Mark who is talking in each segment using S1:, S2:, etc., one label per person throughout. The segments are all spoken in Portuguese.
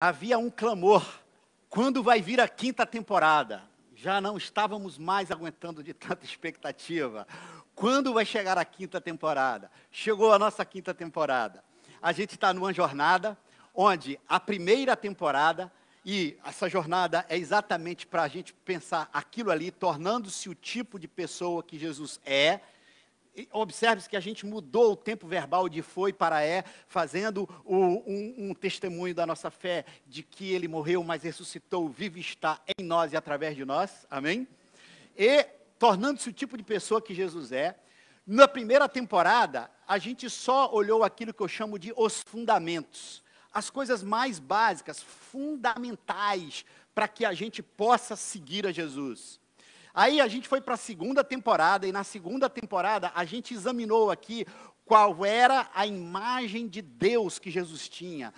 S1: havia um clamor: quando vai vir a quinta temporada? Já não estávamos mais aguentando de tanta expectativa. Quando vai chegar a quinta temporada? Chegou a nossa quinta temporada. A gente está numa jornada onde a primeira temporada, e essa jornada é exatamente para a gente pensar aquilo ali, tornando-se o tipo de pessoa que Jesus é. Observe que a gente mudou o tempo verbal de foi para é, fazendo um testemunho da nossa fé, de que ele morreu, mas ressuscitou, vive e está em nós e através de nós, amém? E tornando-se o tipo de pessoa que Jesus é. Na primeira temporada, a gente só olhou aquilo que eu chamo de os fundamentos, as coisas mais básicas, fundamentais, para que a gente possa seguir a Jesus. Aí a gente foi para a segunda temporada, e na segunda temporada a gente examinou aqui qual era a imagem de Deus que Jesus tinha.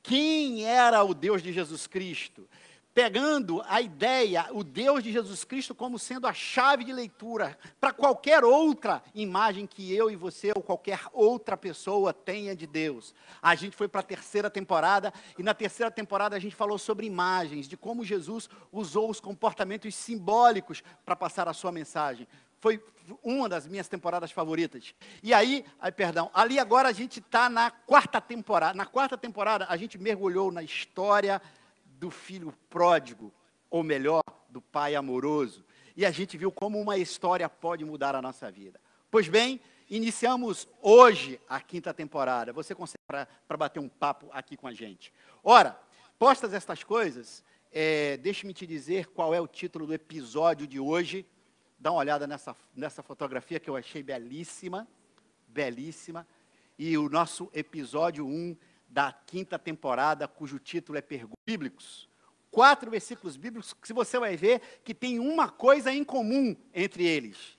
S1: Quem era o Deus de Jesus Cristo? Pegando a ideia, o Deus de Jesus Cristo como sendo a chave de leitura para qualquer outra imagem que eu e você ou qualquer outra pessoa tenha de Deus. A gente foi para a terceira temporada, e na terceira temporada a gente falou sobre imagens, de como Jesus usou os comportamentos simbólicos para passar a sua mensagem. Foi uma das minhas temporadas favoritas. E aí, ali agora a gente está na quarta temporada. Na quarta temporada a gente mergulhou na história do filho pródigo, ou melhor, do pai amoroso. E a gente viu como uma história pode mudar a nossa vida. Pois bem, iniciamos hoje a quinta temporada. Você consegue para bater um papo aqui com a gente. Ora, postas estas coisas, deixe-me te dizer qual é o título do episódio de hoje. Dá uma olhada nessa fotografia que eu achei belíssima, belíssima. E o nosso episódio 1 da quinta temporada, cujo título é Perguntas Bíblicos. 4 versículos bíblicos que você vai ver que tem uma coisa em comum entre eles.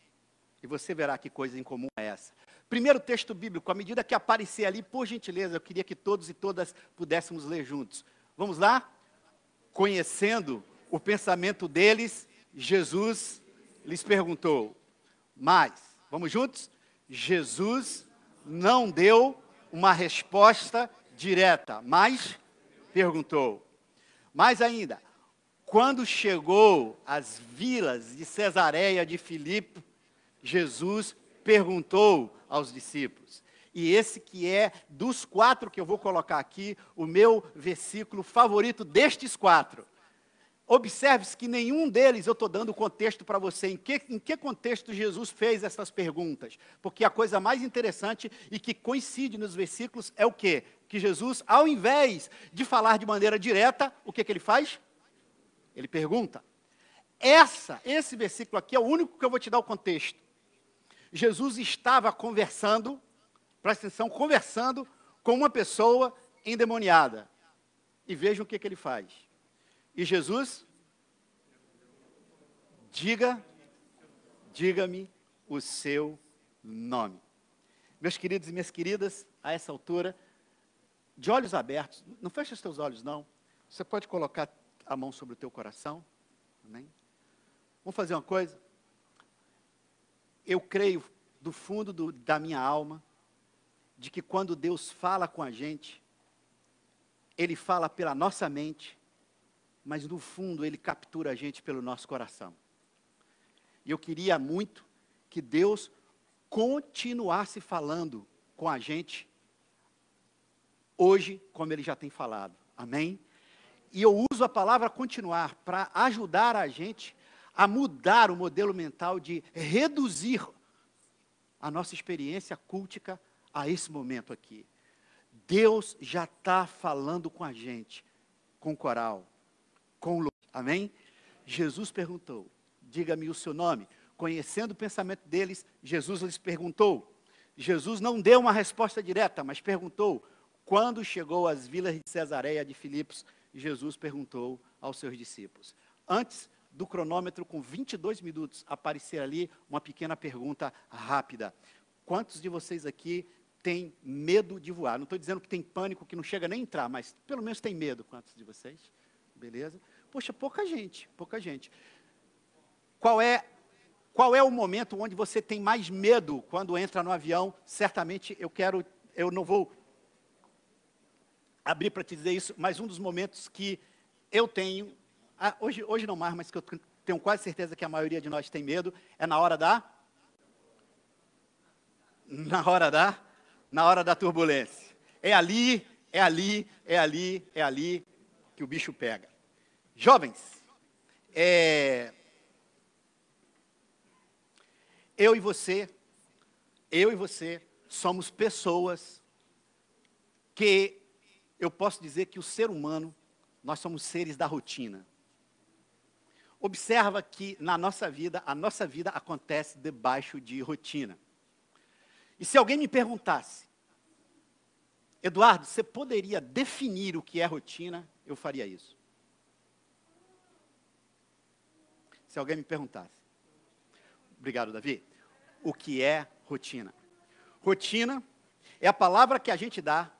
S1: E você verá que coisa em comum é essa. Primeiro texto bíblico, à medida que aparecer ali, por gentileza, eu queria que todos e todas pudéssemos ler juntos. Vamos lá? Conhecendo o pensamento deles, Jesus lhes perguntou. Mas, vamos juntos? Jesus não deu uma resposta direta, mas perguntou. Mais ainda, quando chegou às vilas de Cesareia de Filipe, Jesus perguntou aos discípulos. E esse que é, dos 4 que eu vou colocar aqui, o meu versículo favorito destes 4. Observe-se que nenhum deles eu estou dando contexto para você. Em que contexto Jesus fez essas perguntas? Porque a coisa mais interessante e que coincide nos versículos é o quê? Que Jesus, ao invés de falar de maneira direta, o que ele faz? Ele pergunta. Esse versículo aqui é o único que eu vou te dar o contexto. Jesus estava conversando, presta atenção, conversando com uma pessoa endemoniada. E vejam o que ele faz. E Jesus, diga-me o seu nome. Meus queridos e minhas queridas, a essa altura, de olhos abertos, não feche os teus olhos não, você pode colocar a mão sobre o teu coração, amém? Vamos fazer uma coisa? Eu creio do fundo da minha alma, de que quando Deus fala com a gente, Ele fala pela nossa mente, mas no fundo Ele captura a gente pelo nosso coração. E eu queria muito que Deus continuasse falando com a gente hoje, como Ele já tem falado. Amém? E eu uso a palavra continuar para ajudar a gente a mudar o modelo mental de reduzir a nossa experiência cultica a esse momento aqui. Deus já está falando com a gente, com coral, com luz. Amém? Jesus perguntou, diga-me o seu nome. Conhecendo o pensamento deles, Jesus lhes perguntou. Jesus não deu uma resposta direta, mas perguntou. Quando chegou às vilas de Cesareia de Filipos, Jesus perguntou aos seus discípulos. Antes do cronômetro, com 22 minutos, aparecer ali uma pequena pergunta rápida. Quantos de vocês aqui têm medo de voar? Não estou dizendo que tem pânico, que não chega nem a entrar, mas pelo menos tem medo. Quantos de vocês? Beleza? Poxa, pouca gente, pouca gente. Qual é o momento onde você tem mais medo quando entra no avião? Certamente eu não vou abrir para te dizer isso, mas um dos momentos que eu tenho, hoje não mais, mas que eu tenho quase certeza que a maioria de nós tem medo, é na hora da turbulência. É ali que o bicho pega. Jovens, eu e você somos pessoas que eu posso dizer que o ser humano, nós somos seres da rotina. Observa que na nossa vida, a nossa vida acontece debaixo de rotina. E se alguém me perguntasse, Eduardo, você poderia definir o que é rotina? Eu faria isso. Se alguém me perguntasse. Obrigado, Davi. O que é rotina? Rotina é a palavra que a gente dá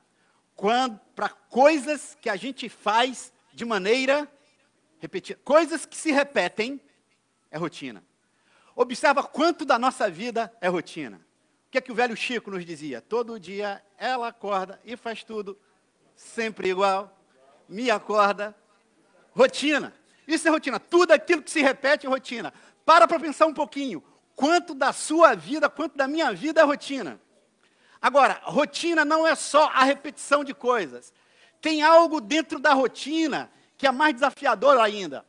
S1: para coisas que a gente faz de maneira repetida. Coisas que se repetem é rotina. Observa quanto da nossa vida é rotina. O que é que o velho Chico nos dizia? Todo dia ela acorda e faz tudo sempre igual. Me acorda. Rotina. Isso é rotina. Tudo aquilo que se repete é rotina. Para pensar um pouquinho. Quanto da sua vida, quanto da minha vida é rotina. Agora, rotina não é só a repetição de coisas. Tem algo dentro da rotina que é mais desafiador ainda.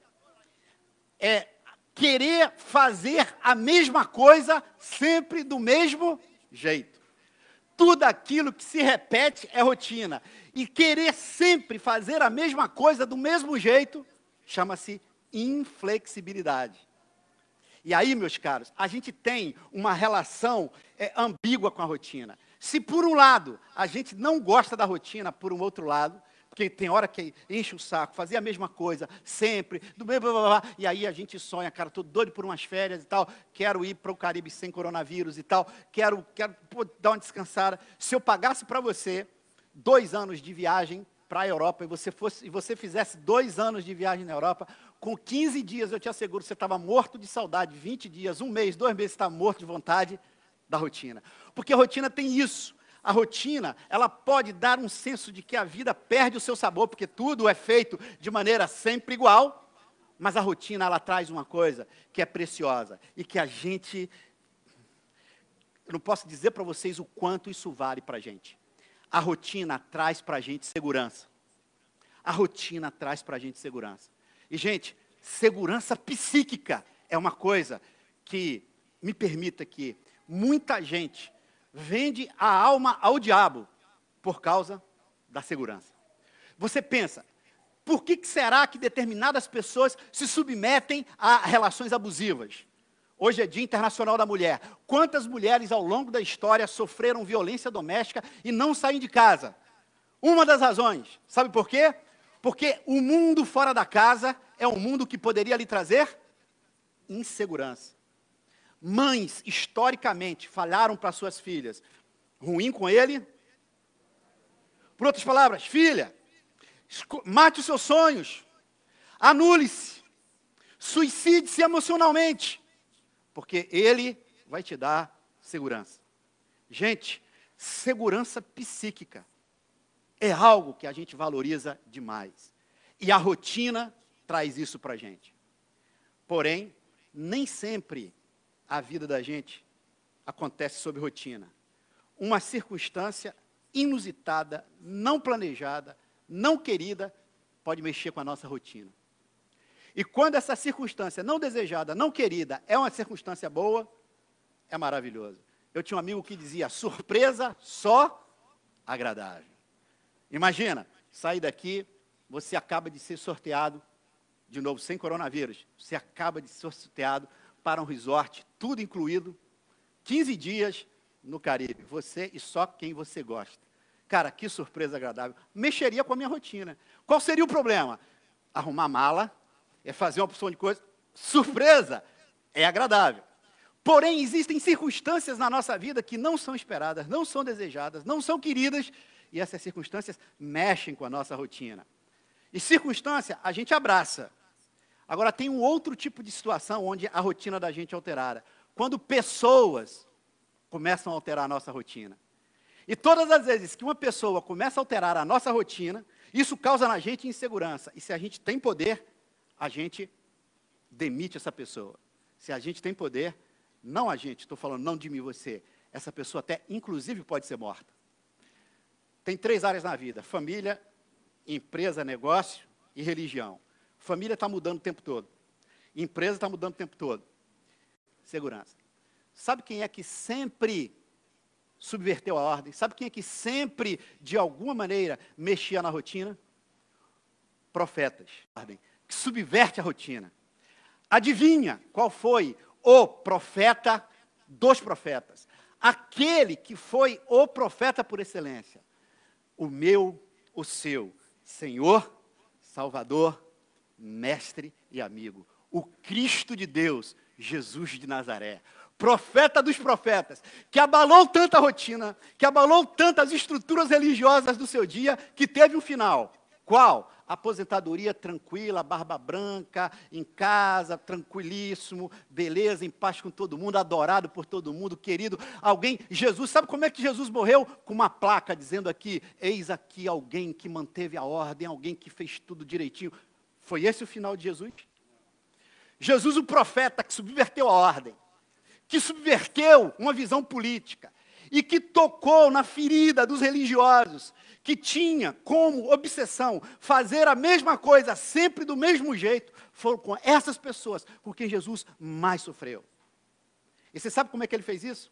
S1: É querer fazer a mesma coisa sempre do mesmo jeito. Tudo aquilo que se repete é rotina. E querer sempre fazer a mesma coisa do mesmo jeito chama-se inflexibilidade. E aí, meus caros, a gente tem uma relação ambígua com a rotina. Se por um lado a gente não gosta da rotina, por um outro lado, porque tem hora que enche o saco, fazer a mesma coisa, sempre, do mesmo, blá, blá, blá, e aí a gente sonha, cara, estou doido por umas férias e tal, quero ir para o Caribe sem coronavírus e tal, quero dar uma descansada. Se eu pagasse para você 2 anos de viagem para a Europa, e você fizesse 2 anos de viagem na Europa, com 15 dias, eu te asseguro, você estava morto de saudade, 20 dias, 1 mês, 2 meses, você está morto de vontade da rotina. Porque a rotina tem isso. A rotina, ela pode dar um senso de que a vida perde o seu sabor, porque tudo é feito de maneira sempre igual, mas a rotina, ela traz uma coisa que é preciosa, e que a gente, eu não posso dizer para vocês o quanto isso vale para a gente. A rotina traz para a gente segurança. A rotina traz para a gente segurança. E, gente, segurança psíquica é uma coisa que, me permita que muita gente vende a alma ao diabo por causa da segurança. Você pensa, por que será que determinadas pessoas se submetem a relações abusivas? Hoje é Dia Internacional da Mulher. Quantas mulheres ao longo da história sofreram violência doméstica e não saem de casa? Uma das razões, sabe por quê? Porque o mundo fora da casa é um mundo que poderia lhe trazer insegurança. Mães, historicamente, falaram para suas filhas, ruim com ele. Por outras palavras, filha, mate os seus sonhos, anule-se, suicide-se emocionalmente, porque ele vai te dar segurança. Gente, segurança psíquica é algo que a gente valoriza demais. E a rotina traz isso para a gente. Porém, nem sempre a vida da gente acontece sob rotina. Uma circunstância inusitada, não planejada, não querida, pode mexer com a nossa rotina. E quando essa circunstância não desejada, não querida, é uma circunstância boa, é maravilhoso. Eu tinha um amigo que dizia, surpresa só agradável. Imagina, sair daqui, você acaba de ser sorteado, de novo, sem coronavírus, você acaba de ser sorteado para um resort, tudo incluído, 15 dias no Caribe, você e só quem você gosta. Cara, que surpresa agradável. Mexeria com a minha rotina. Qual seria o problema? Arrumar mala, fazer uma opção de coisa. Surpresa é agradável. Porém, existem circunstâncias na nossa vida que não são esperadas, não são desejadas, não são queridas, e essas circunstâncias mexem com a nossa rotina. E circunstância, a gente abraça. Agora, tem um outro tipo de situação onde a rotina da gente é alterada. Quando pessoas começam a alterar a nossa rotina. E todas as vezes que uma pessoa começa a alterar a nossa rotina, isso causa na gente insegurança. E se a gente tem poder, a gente demite essa pessoa. Se a gente tem poder, não a gente, estou falando não de mim, você. Essa pessoa até, inclusive, pode ser morta. Tem 3 áreas na vida: família, empresa, negócio e religião. Família está mudando o tempo todo. Empresa está mudando o tempo todo. Segurança. Sabe quem é que sempre subverteu a ordem? Sabe quem é que sempre, de alguma maneira, mexia na rotina? Profetas. Que subverte a rotina. Adivinha qual foi o profeta dos profetas? Aquele que foi o profeta por excelência. O meu, o seu Senhor, Salvador, Mestre e amigo. O Cristo de Deus, Jesus de Nazaré. Profeta dos profetas, que abalou tanta rotina, que abalou tantas estruturas religiosas do seu dia, que teve um final. Qual? Aposentadoria tranquila, barba branca, em casa, tranquilíssimo, beleza, em paz com todo mundo, adorado por todo mundo, querido. Alguém, Jesus, sabe como é que Jesus morreu? Com uma placa dizendo aqui, eis aqui alguém que manteve a ordem, alguém que fez tudo direitinho. Foi esse o final de Jesus? Jesus, o profeta que subverteu a ordem, que subverteu uma visão política e que tocou na ferida dos religiosos, que tinha como obsessão fazer a mesma coisa sempre do mesmo jeito, foram com essas pessoas com quem Jesus mais sofreu. E você sabe como é que ele fez isso?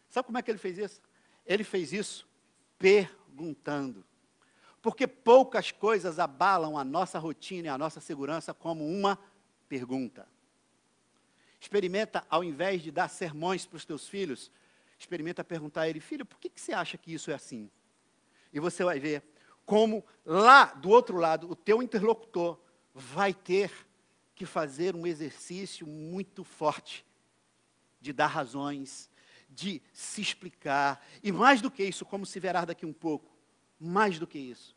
S1: Sabe como é que ele fez isso? Ele fez isso perguntando. Porque poucas coisas abalam a nossa rotina e a nossa segurança como uma pergunta. Experimenta, ao invés de dar sermões para os teus filhos, experimenta perguntar a ele: filho, por que você acha que isso é assim? E você vai ver como lá do outro lado, o teu interlocutor vai ter que fazer um exercício muito forte de dar razões, de se explicar, e mais do que isso, como se verá daqui um pouco, mais do que isso,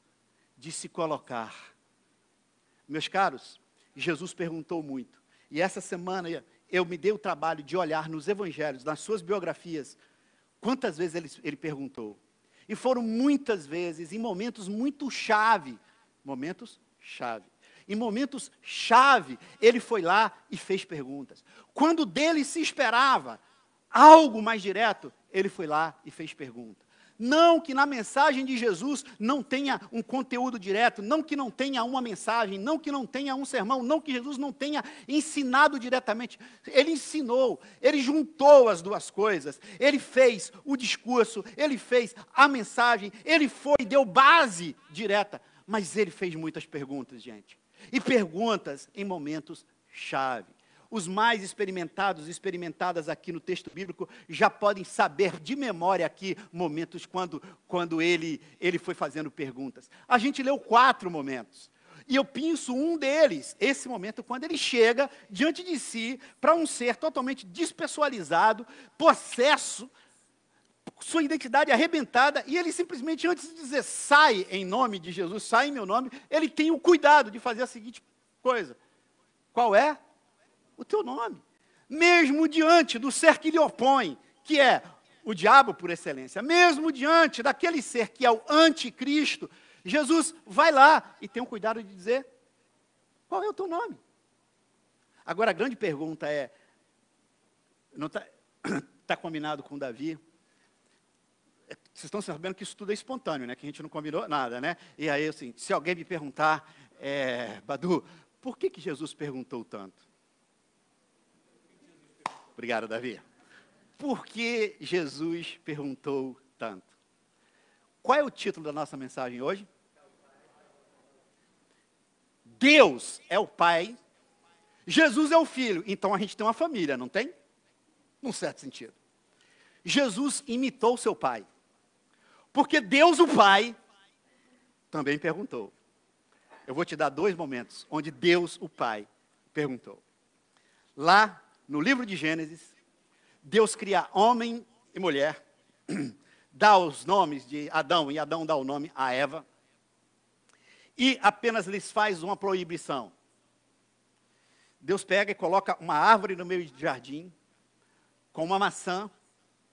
S1: de se colocar. Meus caros, Jesus perguntou muito. E essa semana eu me dei o trabalho de olhar nos evangelhos, nas suas biografias, quantas vezes ele perguntou. E foram muitas vezes, em momentos muito chave, em momentos chave, ele foi lá e fez perguntas. Quando dele se esperava algo mais direto, ele foi lá e fez pergunta. Não que na mensagem de Jesus não tenha um conteúdo direto, não que não tenha uma mensagem, não que não tenha um sermão, não que Jesus não tenha ensinado diretamente. Ele ensinou, ele juntou as duas coisas, ele fez o discurso, ele fez a mensagem, ele foi, deu base direta, mas ele fez muitas perguntas, gente. E perguntas em momentos chave. Os mais experimentados e experimentadas aqui no texto bíblico já podem saber de memória aqui momentos quando ele foi fazendo perguntas. A gente leu 4 momentos. E eu penso um deles, esse momento, quando ele chega diante de si para um ser totalmente despessoalizado, possesso, sua identidade arrebentada, e ele simplesmente, antes de dizer sai em nome de Jesus, sai em meu nome, ele tem o cuidado de fazer a seguinte coisa. Qual é? O teu nome. Mesmo diante do ser que lhe opõe, que é o diabo por excelência, mesmo diante daquele ser que é o anticristo, Jesus vai lá e tem o cuidado de dizer, qual é o teu nome? Agora a grande pergunta é, não está combinado com Davi? Vocês estão sabendo que isso tudo é espontâneo, né? Que a gente não combinou nada, né? E aí, assim, se alguém me perguntar, Badu, por que Jesus perguntou tanto? Obrigado, Davi. Por que Jesus perguntou tanto? Qual é o título da nossa mensagem hoje? Deus é o Pai, Jesus é o Filho. Então a gente tem uma família, não tem? Num certo sentido. Jesus imitou seu Pai. Porque Deus, o Pai, também perguntou. Eu vou te dar 2 momentos onde Deus, o Pai, perguntou. Lá no livro de Gênesis, Deus cria homem e mulher, dá os nomes de Adão, e Adão dá o nome a Eva, e apenas lhes faz uma proibição. Deus pega e coloca uma árvore no meio do jardim, com uma maçã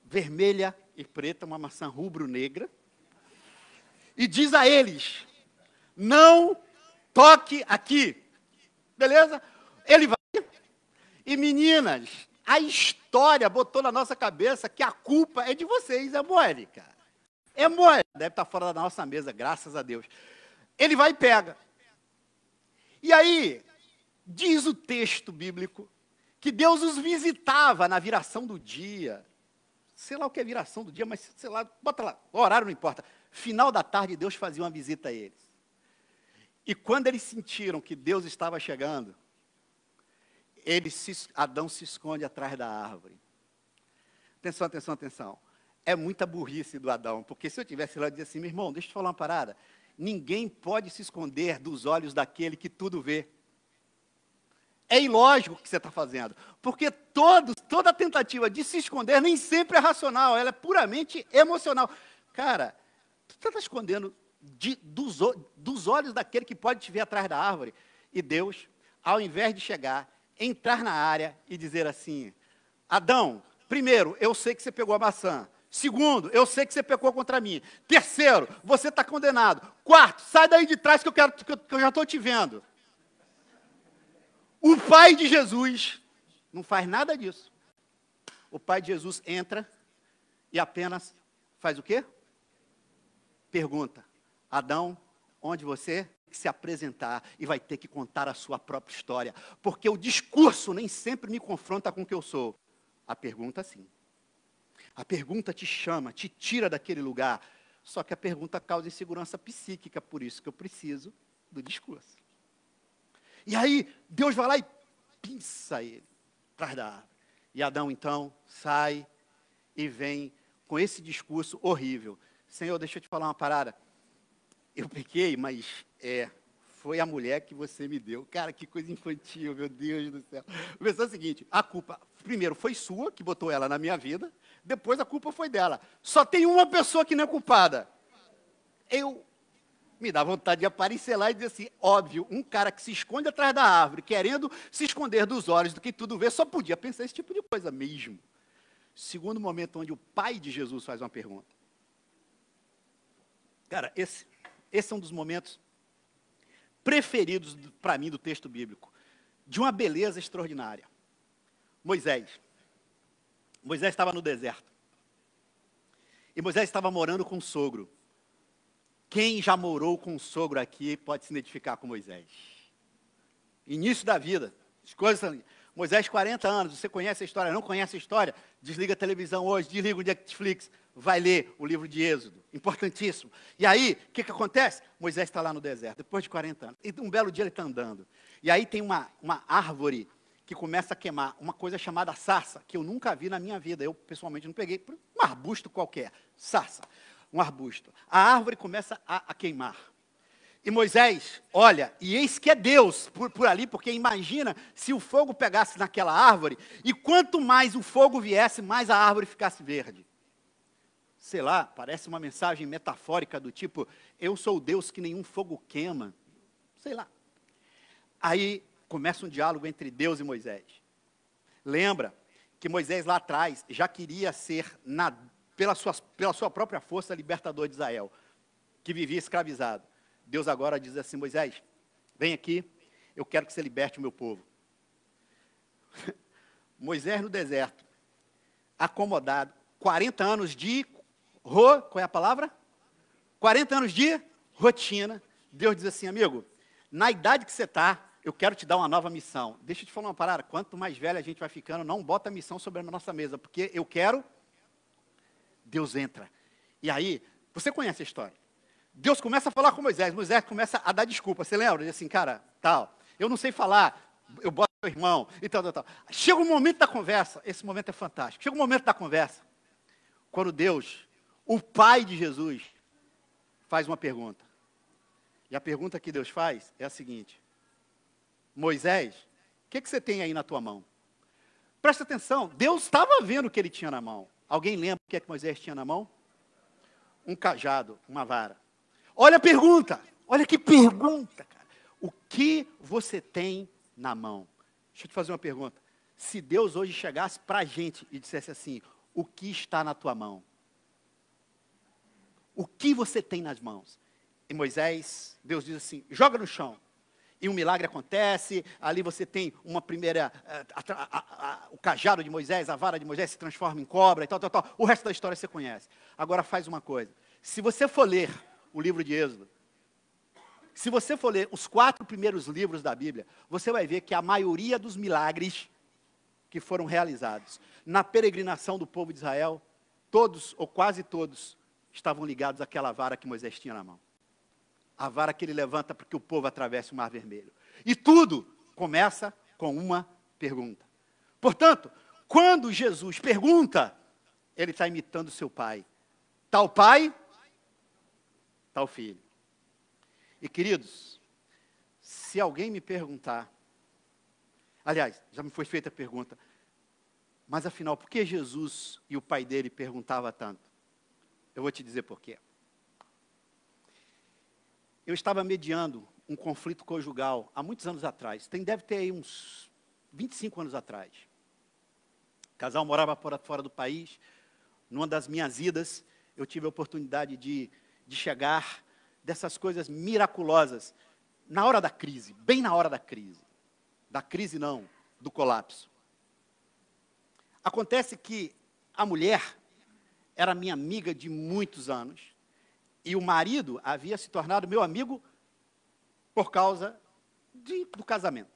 S1: vermelha e preta, uma maçã rubro-negra, e diz a eles, não toque aqui, beleza? Ele vai, e meninas, a história botou na nossa cabeça que a culpa é de vocês, é mole, cara. É mole, deve estar fora da nossa mesa, graças a Deus. Ele vai e pega. E aí, diz o texto bíblico, que Deus os visitava na viração do dia. Sei lá o que é viração do dia, mas sei lá, bota lá, o horário não importa. Final da tarde, Deus fazia uma visita a eles. E quando eles sentiram que Deus estava chegando, Adão se esconde atrás da árvore. Atenção, atenção, atenção. É muita burrice do Adão, porque se eu tivesse lá, eu dizia assim, meu irmão, deixa eu te falar uma parada. Ninguém pode se esconder dos olhos daquele que tudo vê. É ilógico o que você está fazendo, porque toda tentativa de se esconder nem sempre é racional, ela é puramente emocional. Cara, tu está escondendo dos olhos daquele que pode te ver atrás da árvore. E Deus, ao invés de chegar, entrar na área e dizer assim, Adão, primeiro, eu sei que você pegou a maçã. Segundo, eu sei que você pecou contra mim. Terceiro, você está condenado. Quarto, sai daí de trás que eu já estou te vendo. O pai de Jesus não faz nada disso. O pai de Jesus entra e apenas faz o quê? Pergunta, Adão, onde você se apresentar e vai ter que contar a sua própria história, porque o discurso nem sempre me confronta com o que eu sou. A pergunta sim. A pergunta te chama, te tira daquele lugar, só que a pergunta causa insegurança psíquica, por isso que eu preciso do discurso. E aí, Deus vai lá e pinça ele atrás da árvore. E Adão, então, sai e vem com esse discurso horrível. Senhor, deixa eu te falar uma parada. Eu pequei, mas foi a mulher que você me deu. Cara, que coisa infantil, meu Deus do céu. Pensou o seguinte, a culpa, primeiro, foi sua, que botou ela na minha vida. Depois, a culpa foi dela. Só tem uma pessoa que não é culpada. Me dá vontade de aparecer lá e dizer assim, óbvio, um cara que se esconde atrás da árvore, querendo se esconder dos olhos do que tudo vê, só podia pensar esse tipo de coisa mesmo. Segundo momento onde o pai de Jesus faz uma pergunta. Cara, esse é um dos momentos preferidos para mim do texto bíblico, de uma beleza extraordinária. Moisés estava no deserto. E Moisés estava morando com o sogro. Quem já morou com o sogro aqui pode se identificar com Moisés. Início da vida. As coisas, Moisés, 40 anos, você conhece a história, não conhece a história? Desliga a televisão hoje, desliga o Netflix, vai ler o livro de Êxodo. Importantíssimo. E aí, o que acontece? Moisés está lá no deserto, depois de 40 anos. E um belo dia ele está andando. E aí tem uma árvore que começa a queimar, uma coisa chamada sarça, que eu nunca vi na minha vida. Eu, pessoalmente, não peguei, um arbusto qualquer, sarça. Um arbusto. A árvore começa a queimar. E Moisés olha, e eis que é Deus por ali, porque imagina se o fogo pegasse naquela árvore, e quanto mais o fogo viesse, mais a árvore ficasse verde. Sei lá, parece uma mensagem metafórica do tipo, eu sou o Deus que nenhum fogo queima. Sei lá. Aí começa um diálogo entre Deus e Moisés. Lembra que Moisés lá atrás já queria ser pela sua própria força, libertador de Israel, que vivia escravizado. Deus agora diz assim, Moisés, vem aqui, eu quero que você liberte o meu povo. Moisés no deserto, acomodado, 40 anos de, qual é a palavra? 40 anos de rotina. Deus diz assim, amigo, na idade que você está, eu quero te dar uma nova missão. Deixa eu te falar uma parada, quanto mais velho a gente vai ficando, não bota a missão sobre a nossa mesa, porque eu quero... Deus entra. E aí, você conhece a história. Deus começa a falar com Moisés. Moisés começa a dar desculpa. Você lembra? Diz assim, cara, tal, eu não sei falar, eu boto meu irmão, e tal. Chega um momento da conversa, esse momento é fantástico. Chega um momento da conversa, quando Deus, o pai de Jesus, faz uma pergunta. E a pergunta que Deus faz é a seguinte, Moisés, o que você tem aí na tua mão? Presta atenção, Deus estava vendo o que ele tinha na mão. Alguém lembra o que Moisés tinha na mão? Um cajado, uma vara. Olha a pergunta, olha que pergunta, cara. O que você tem na mão? Deixa eu te fazer uma pergunta. Se Deus hoje chegasse para a gente e dissesse assim, o que está na tua mão? O que você tem nas mãos? E Moisés, Deus diz assim, joga no chão. E um milagre acontece, ali você tem uma primeira, o cajado de Moisés, a vara de Moisés se transforma em cobra e tal. O resto da história você conhece. Agora faz uma coisa, se você for ler o livro de Êxodo, se você for ler os 4 primeiros livros da Bíblia, você vai ver que a maioria dos milagres que foram realizados na peregrinação do povo de Israel, todos ou quase todos estavam ligados àquela vara que Moisés tinha na mão. A vara que ele levanta para que o povo atravesse o Mar Vermelho. E tudo começa com uma pergunta. Portanto, quando Jesus pergunta, ele está imitando seu pai. Tal pai, tal filho. E queridos, se alguém me perguntar, aliás, já me foi feita a pergunta, mas afinal, por que Jesus e o pai dele perguntavam tanto? Eu vou te dizer por quê. Eu estava mediando um conflito conjugal há muitos anos atrás. Deve ter aí uns 25 anos atrás. O casal morava fora do país. Numa das minhas idas, eu tive a oportunidade de chegar dessas coisas miraculosas na hora da crise, bem na hora da crise. Da crise não, do colapso. Acontece que a mulher era minha amiga de muitos anos. E o marido havia se tornado meu amigo por causa do casamento.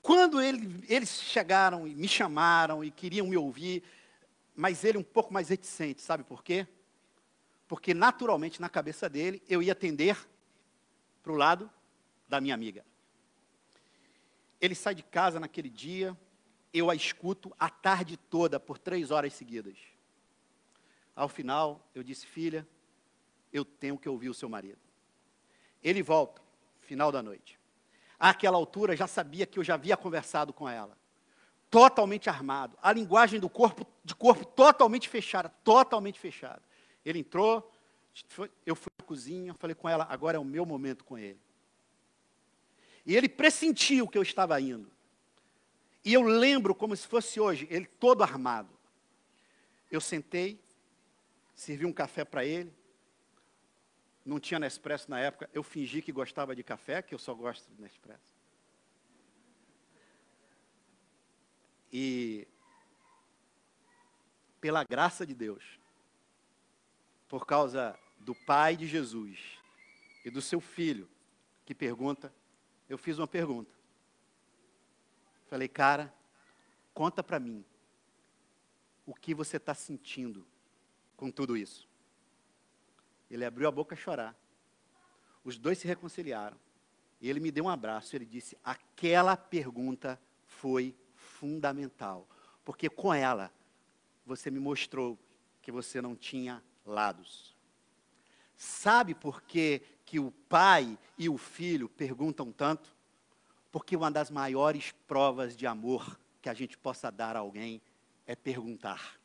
S1: Quando eles chegaram e me chamaram e queriam me ouvir, mas ele um pouco mais reticente, sabe por quê? Porque naturalmente na cabeça dele eu ia tender para o lado da minha amiga. Ele sai de casa naquele dia, eu a escuto a tarde toda por 3 horas seguidas. Ao final, eu disse, filha, eu tenho que ouvir o seu marido. Ele volta, final da noite. Àquela altura, já sabia que eu já havia conversado com ela. Totalmente armado. A linguagem do corpo totalmente fechada, totalmente fechada. Ele entrou, eu fui à cozinha, falei com ela, agora é o meu momento com ele. E ele pressentiu que eu estava indo. E eu lembro como se fosse hoje, ele todo armado. Eu sentei, servi um café para ele. Não tinha Nespresso na época. Eu fingi que gostava de café, que eu só gosto de Nespresso. E, pela graça de Deus, por causa do pai de Jesus e do seu filho, que pergunta, eu fiz uma pergunta. Falei, cara, conta para mim, o que você está sentindo com tudo isso? Ele abriu a boca a chorar. Os dois se reconciliaram. E ele me deu um abraço. Ele disse, aquela pergunta foi fundamental. Porque com ela, você me mostrou que você não tinha lados. Sabe por que o pai e o filho perguntam tanto? Porque uma das maiores provas de amor que a gente possa dar a alguém é perguntar.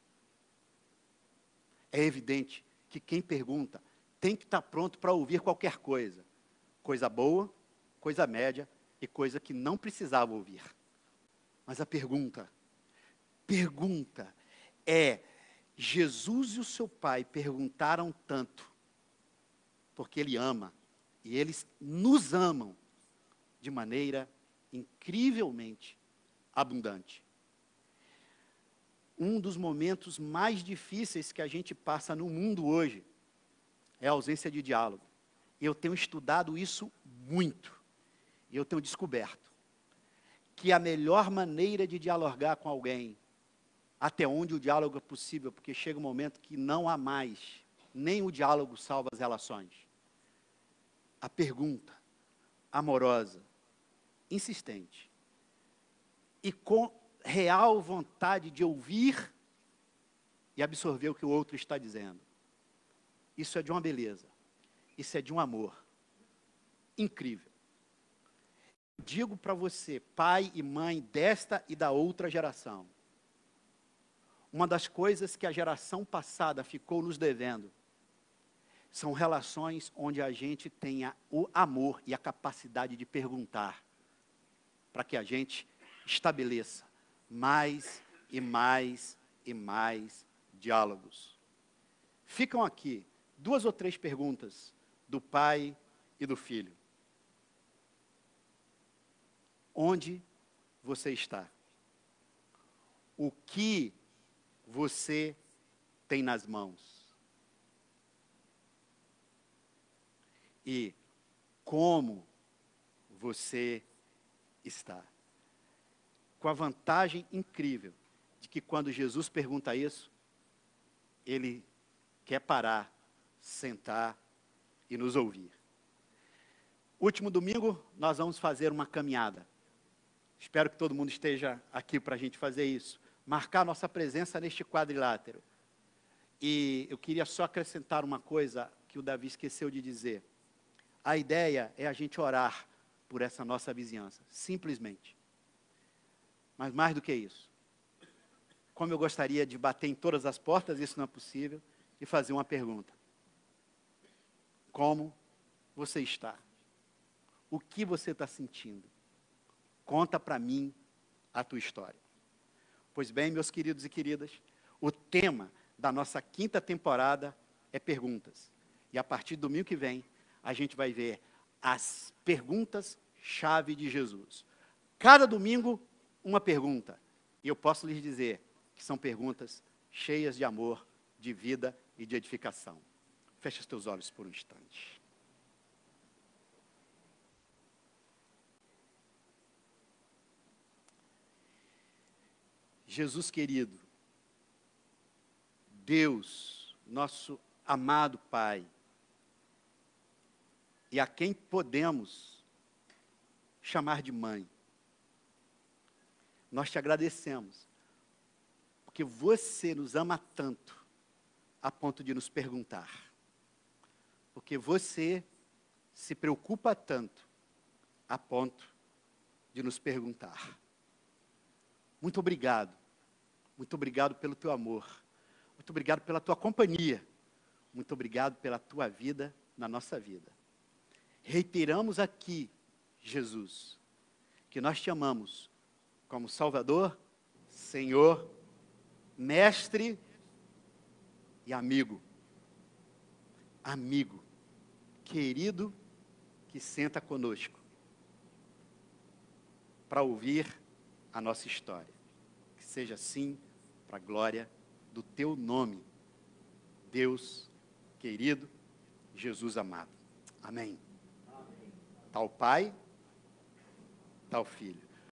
S1: É evidente que quem pergunta tem que estar pronto para ouvir qualquer coisa. Coisa boa, coisa média e coisa que não precisava ouvir. Mas a pergunta é, Jesus e o seu pai perguntaram tanto, porque ele ama, e eles nos amam de maneira incrivelmente abundante. Um dos momentos mais difíceis que a gente passa no mundo hoje é a ausência de diálogo. Eu tenho estudado isso muito. E eu tenho descoberto que a melhor maneira de dialogar com alguém, até onde o diálogo é possível, porque chega um momento que não há mais, nem o diálogo salva as relações. A pergunta amorosa, insistente, e com real vontade de ouvir e absorver o que o outro está dizendo. Isso é de uma beleza. Isso é de um amor incrível. Digo para você, pai e mãe desta e da outra geração, uma das coisas que a geração passada ficou nos devendo são relações onde a gente tenha o amor e a capacidade de perguntar, para que a gente estabeleça mais e mais e mais diálogos. ficam aqui 2 ou 3 perguntas do pai e do filho. Onde você está? O que você tem nas mãos? E como você está? Com a vantagem incrível de que quando Jesus pergunta isso, ele quer parar, sentar e nos ouvir. Último domingo, nós vamos fazer uma caminhada. Espero que todo mundo esteja aqui para a gente fazer isso. Marcar nossa presença neste quadrilátero. E eu queria só acrescentar uma coisa que o Davi esqueceu de dizer. A ideia é a gente orar por essa nossa vizinhança, simplesmente. Mas mais do que isso, como eu gostaria de bater em todas as portas, isso não é possível, e fazer uma pergunta. Como você está? O que você está sentindo? Conta para mim a tua história. Pois bem, meus queridos e queridas, o tema da nossa 5ª temporada é perguntas. E a partir do domingo que vem, a gente vai ver as perguntas-chave de Jesus. Cada domingo, uma pergunta. E eu posso lhes dizer que são perguntas cheias de amor, de vida e de edificação. Feche os teus olhos por um instante. Jesus querido, Deus, nosso amado Pai, e a quem podemos chamar de mãe, nós te agradecemos, porque você nos ama tanto, a ponto de nos perguntar, porque você se preocupa tanto, a ponto de nos perguntar. Muito obrigado pelo teu amor, muito obrigado pela tua companhia, muito obrigado pela tua vida na nossa vida. Reiteramos aqui, Jesus, que nós te amamos como Salvador, Senhor, Mestre e amigo. Amigo, querido, que senta conosco para ouvir a nossa história. Que seja assim, para a glória do teu nome, Deus querido, Jesus amado. Amém. Tal Pai, tal Filho.